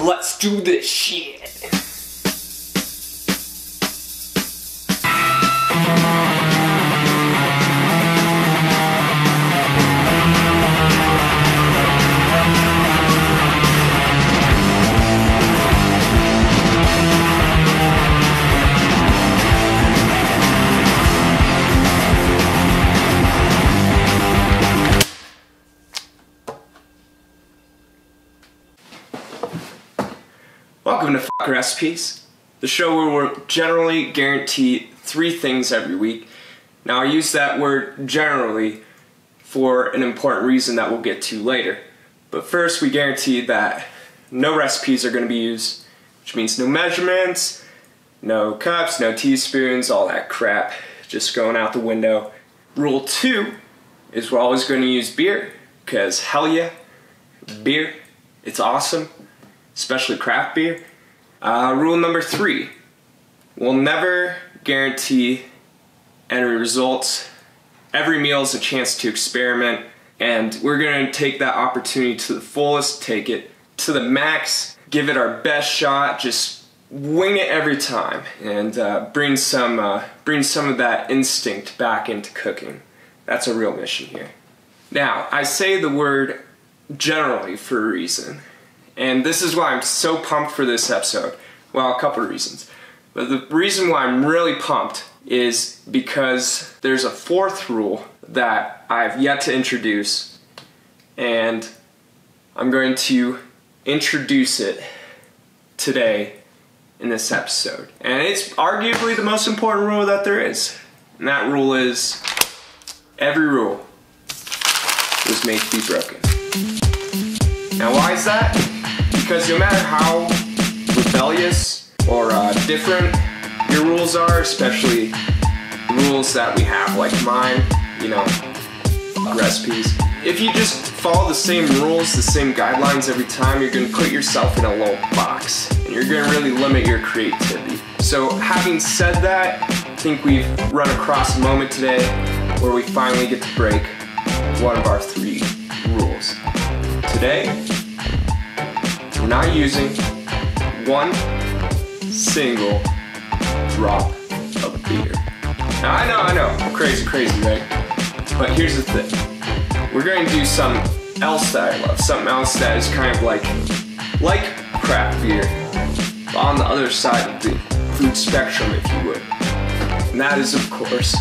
Let's do this shit. Welcome to Fuck Recipes, the show where we'll generally guarantee 3 things every week. Now I use that word generally for an important reason that we'll get to later. But first we guarantee that no recipes are going to be used, which means no measurements, no cups, no teaspoons, all that crap just going out the window. Rule 2 is we're always going to use beer, because hell yeah, beer, it's awesome. Especially craft beer. Rule number 3, we'll never guarantee any results. Every meal is a chance to experiment, and we're going to take that opportunity to the fullest, take it to the max, give it our best shot, just wing it every time, and bring some of that instinct back into cooking. That's a real mission here. Now, I say the word generally for a reason. And this is why I'm so pumped for this episode. Well, a couple of reasons. But the reason why I'm really pumped is because there's a 4th rule that I've yet to introduce. And I'm going to introduce it today in this episode. And it's arguably the most important rule that there is. And that rule is, every rule was made to be broken. Now why is that? Because no matter how rebellious or different your rules are, especially the rules that we have like mine, you know, recipes, if you just follow the same rules, the same guidelines every time, you're going to put yourself in a little box and you're going to really limit your creativity. So having said that, I think we've run across a moment today where we finally get to break one of our 3 rules. Today, we're not using one single drop of beer. Now I know, crazy, right? But here's the thing. We're going to do something else that I love, something else that is kind of like craft beer, but on the other side of the food spectrum, if you would. And that is, of course,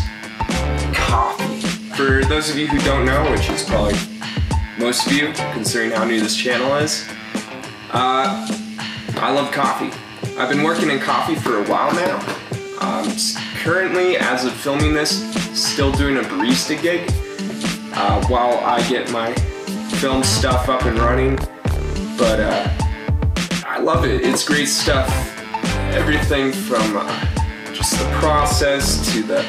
coffee. For those of you who don't know, which is probably most of you, considering how new this channel is, I love coffee. I've been working in coffee for a while now. Currently, as of filming this, still doing a barista gig while I get my film stuff up and running. But I love it. It's great stuff. Everything from just the process to the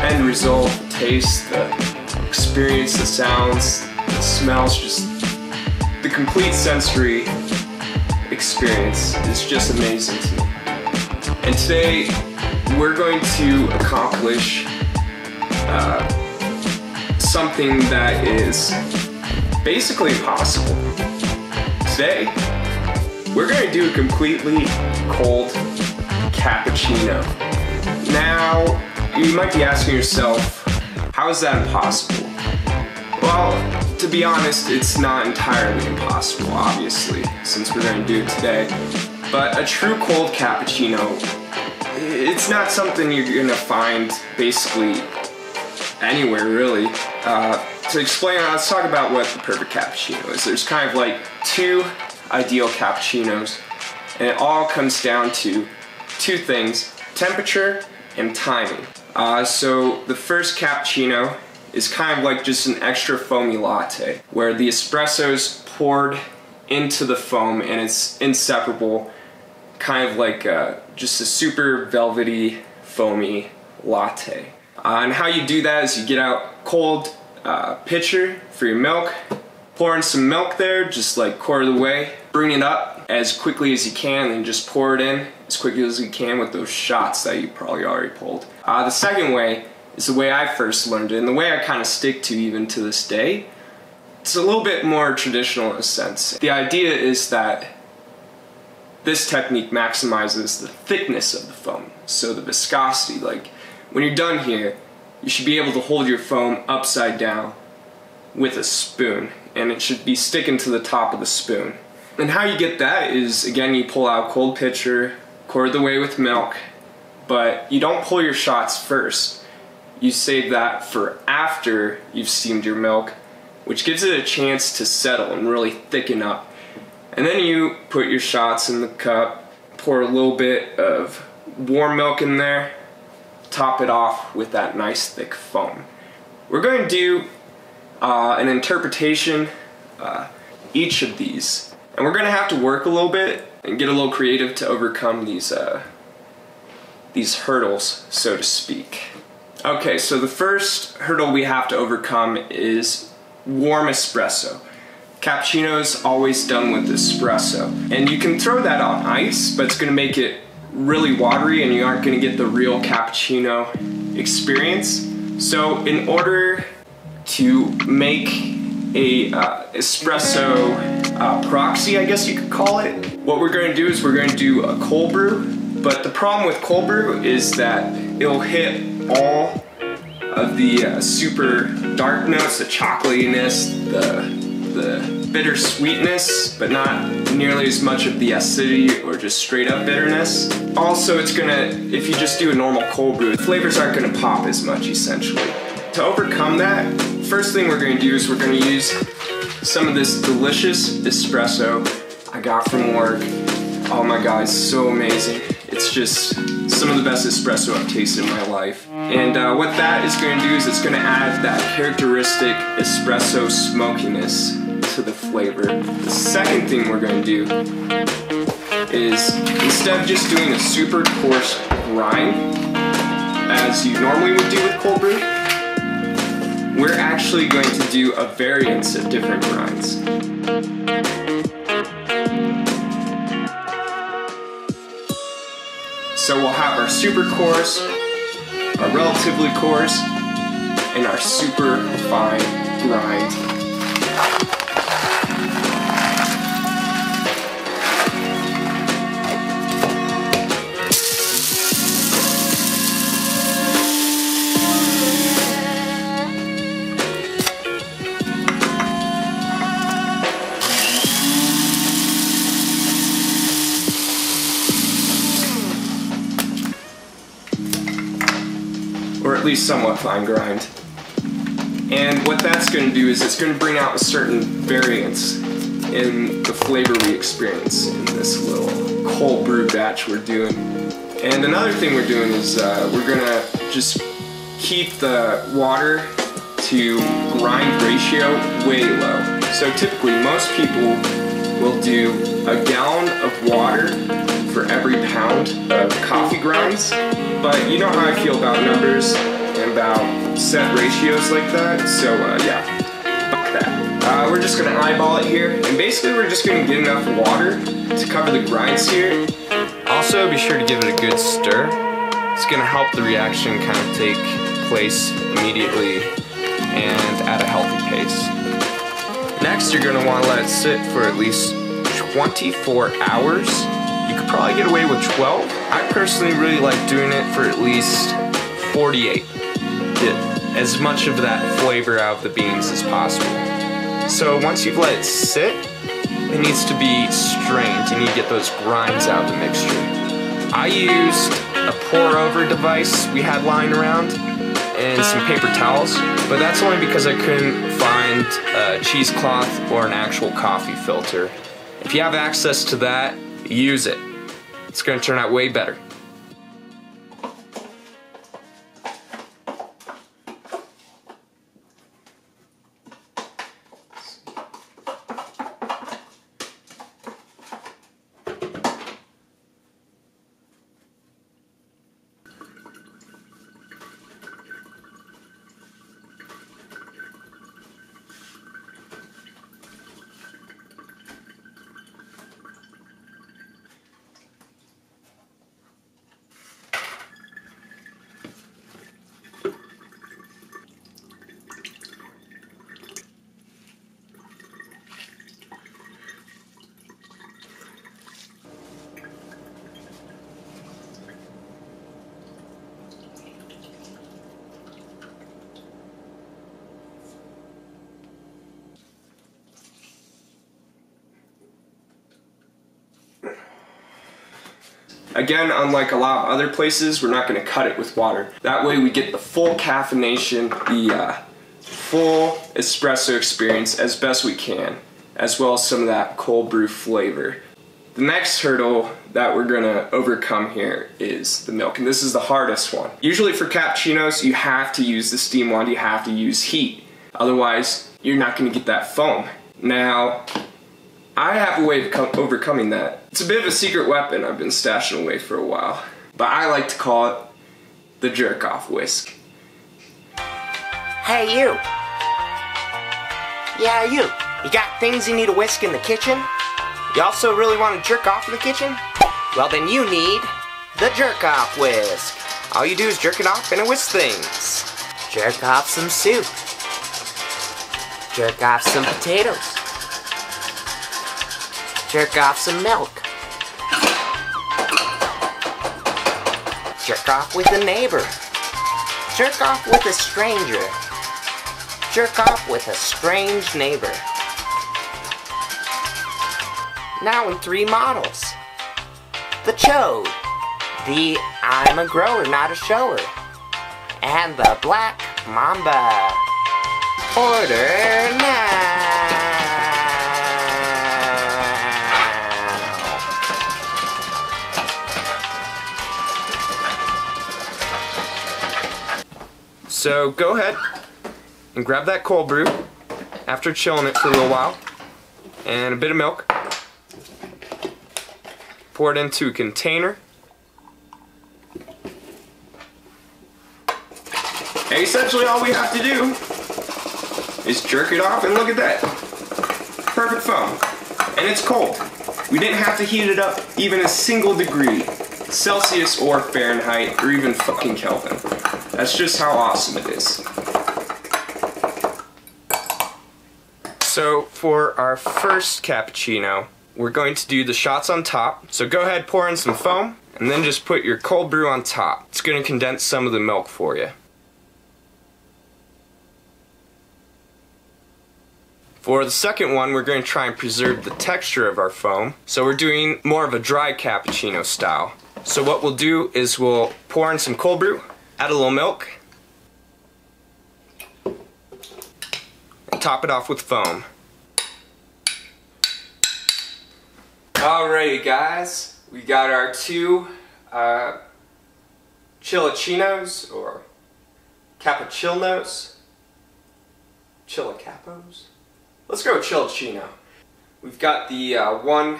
end result, the taste, the experience, the sounds, the smells, just the complete sensory experience is just amazing to me. And today we're going to accomplish something that is basically impossible. Today we're going to do a completely cold cappuccino. Now you might be asking yourself, how is that impossible? Well, to be honest, it's not entirely impossible, obviously, since we're going to do it today. But a true cold cappuccino, it's not something you're going to find basically anywhere, really. To explain, let's talk about what the perfect cappuccino is. There's kind of like 2 ideal cappuccinos, and it all comes down to 2 things: temperature and timing. So the first cappuccino is kind of like just an extra foamy latte, where the espresso is poured into the foam and it's inseparable, kind of like just a super velvety, foamy latte. And how you do that is you get out cold pitcher for your milk, pour in some milk there, just like 1/4 of the way, bring it up as quickly as you can, and just pour it in as quickly as you can with those shots that you probably already pulled. The second way is the way I first learned it, and the way I kind of stick to even to this day. It's a little bit more traditional in a sense. The idea is that This technique maximizes the thickness of the foam, so the viscosity. Like when you're done here, you should be able to hold your foam upside down with a spoon, and it should be sticking to the top of the spoon. And how you get that is, again, you pull out cold pitcher, pour the whey with milk, but you don't pull your shots first. You save that for after you've steamed your milk, which gives it a chance to settle and really thicken up. And then you put your shots in the cup, pour a little bit of warm milk in there, top it off with that nice thick foam. We're going to do an interpretation each of these, and we're going to have to work a little bit and get a little creative to overcome these hurdles, so to speak. Okay, so the first hurdle we have to overcome is warm espresso. Cappuccino's always done with espresso, and you can throw that on ice, but it's going to make it really watery and you aren't going to get the real cappuccino experience. So in order to make a espresso proxy, I guess you could call it, what we're going to do is we're going to do a cold brew. But the problem with cold brew is that it'll hit all of the super dark notes, the chocolatiness, the bitter sweetness, but not nearly as much of the acidity or just straight up bitterness. Also, it's gonna, if you just do a normal cold brew, the flavors aren't gonna pop as much, essentially. To overcome that, first thing we're gonna do is we're gonna use some of this delicious espresso I got from work. Oh my god, it's so amazing. It's just some of the best espresso I've tasted in my life. And what that is going to do is it's going to add that characteristic espresso smokiness to the flavor. The second thing we're going to do is, instead of just doing a super coarse grind, as you normally would do with cold brew, we're actually going to do a variance of different grinds. So we'll have our super coarse, our relatively coarse, and our super fine grind. Or at least somewhat fine grind. And what that's going to do is it's going to bring out a certain variance in the flavor we experience in this little cold brew batch we're doing. And another thing we're doing is we're going to just keep the water to grind ratio way low. So typically most people will do a gallon of water for every pound of coffee grinds, but you know how I feel about numbers and about set ratios like that, so yeah, fuck that. We're just gonna eyeball it here, and basically we're just gonna get enough water to cover the grinds here. Also, be sure to give it a good stir. It's gonna help the reaction kind of take place immediately and at a healthy pace. Next, you're gonna wanna let it sit for at least 24 hours. You could probably get away with 12. I personally really like doing it for at least 48. Get as much of that flavor out of the beans as possible. So once you've let it sit, it needs to be strained. You need to get those grinds out of the mixture. I used a pour-over device we had lying around and some paper towels, but that's only because I couldn't find a cheesecloth or an actual coffee filter. If you have access to that, use it. It's going to turn out way better. Again, unlike a lot of other places, we're not going to cut it with water. That way we get the full caffeination, the full espresso experience as best we can, as well as some of that cold brew flavor. The next hurdle that we're going to overcome here is the milk, and this is the hardest one. Usually for cappuccinos, you have to use the steam wand, you have to use heat. Otherwise, you're not going to get that foam. Now, I have a way of overcoming that. It's a bit of a secret weapon I've been stashing away for a while, but I like to call it the jerk-off whisk. Hey you! Yeah you! You got things you need to whisk in the kitchen? You also really want to jerk off in the kitchen? Well then you need the jerk-off whisk. All you do is jerk it off and it whisks things. Jerk off some soup. Jerk off some potatoes. Jerk off some milk. Jerk off with a neighbor. Jerk off with a stranger. Jerk off with a strange neighbor. Now in 3 models. The Chode. The I'm a grower, not a shower. And the Black Mamba. Order now. So go ahead and grab that cold brew after chilling it for a little while, and a bit of milk. Pour it into a container. And essentially all we have to do is jerk it off, and look at that. Perfect foam. And it's cold. We didn't have to heat it up even a single degree, Celsius or Fahrenheit, or even fucking Kelvin. That's just how awesome it is. So for our first cappuccino, we're going to do the shots on top. So go ahead, pour in some foam, and then just put your cold brew on top. It's going to condense some of the milk for you. For the second one, we're going to try and preserve the texture of our foam. So we're doing more of a dry cappuccino style. So what we'll do is we'll pour in some cold brew, add a little milk, and top it off with foam. Alrighty guys, we got our 2 Chilluccinos, or Cappuccinos, Chillacappos? Let's go with Chilluccino. We've got the one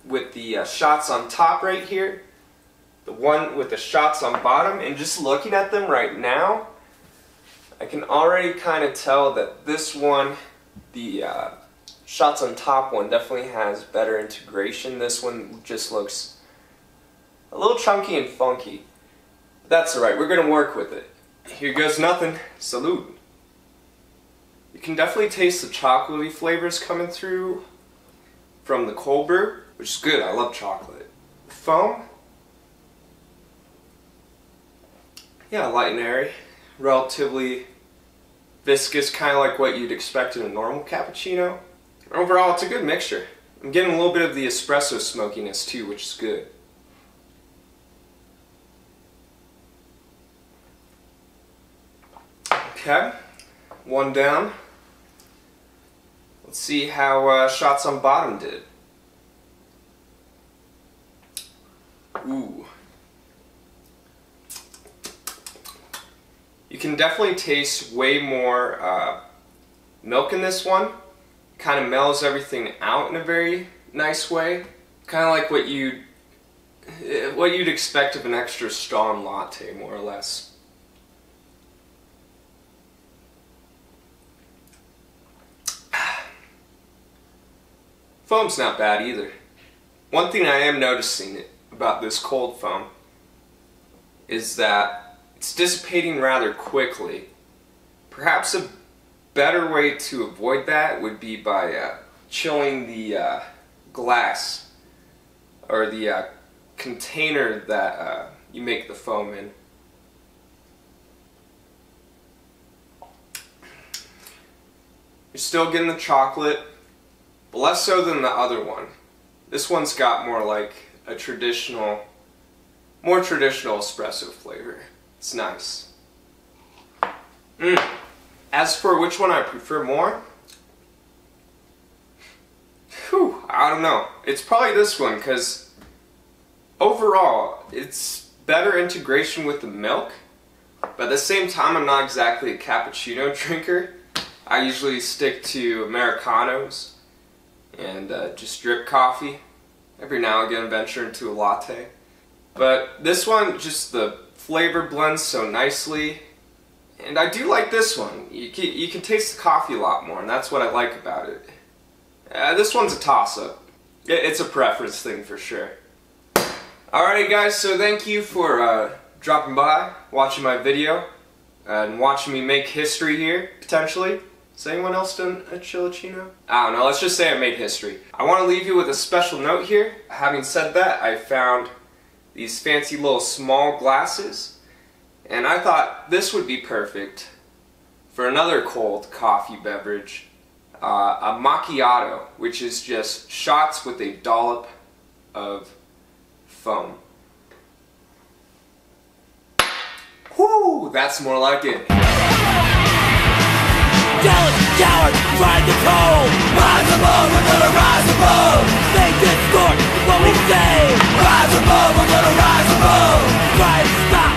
with the shots on top right here, the one with the shots on bottom, and just looking at them right now, I can already kind of tell that this one, the shots on top one, definitely has better integration. This one just looks a little chunky and funky. That's alright, we're gonna work with it. Here goes nothing. Salute. You can definitely taste the chocolatey flavors coming through from the cold brew, which is good. I love chocolate. Foam, yeah, light and airy, relatively viscous, kind of like what you'd expect in a normal cappuccino. Overall, it's a good mixture. I'm getting a little bit of the espresso smokiness too, which is good. Okay, one down. Let's see how shots on bottom did. Ooh. You can definitely taste way more milk in this one. Kind of mellows everything out in a very nice way. Kind of like what you'd expect of an extra strong latte, more or less. Foam's not bad either. One thing I am noticing about this cold foam is that it's dissipating rather quickly. Perhaps a better way to avoid that would be by chilling the glass or the container that you make the foam in. You're still getting the chocolate, but less so than the other one. This one's got more like a traditional, more traditional espresso flavor. It's nice. As for which one I prefer more, I don't know. It's probably this one, because overall it's better integration with the milk, but at the same time I'm not exactly a cappuccino drinker. I usually stick to Americanos and just drip coffee. Every now and again venture into a latte. But this one, just the flavor blends so nicely. And I do like this one. You can taste the coffee a lot more, and that's what I like about it. This one's a toss-up. It's a preference thing for sure. Alrighty guys, so thank you for dropping by, watching my video, and watching me make history here, potentially. Has anyone else done a Chilluccino? I don't know, let's just say I made history. I want to leave you with a special note here. Having said that, I found these fancy little small glasses, and I thought this would be perfect for another cold coffee beverage. A macchiato, which is just shots with a dollop of foam. Whoo, that's more like it. Jealous cowards trying to control. Rise above, we're gonna rise above. They distort what we say. Rise above, we're gonna rise above. Try to stop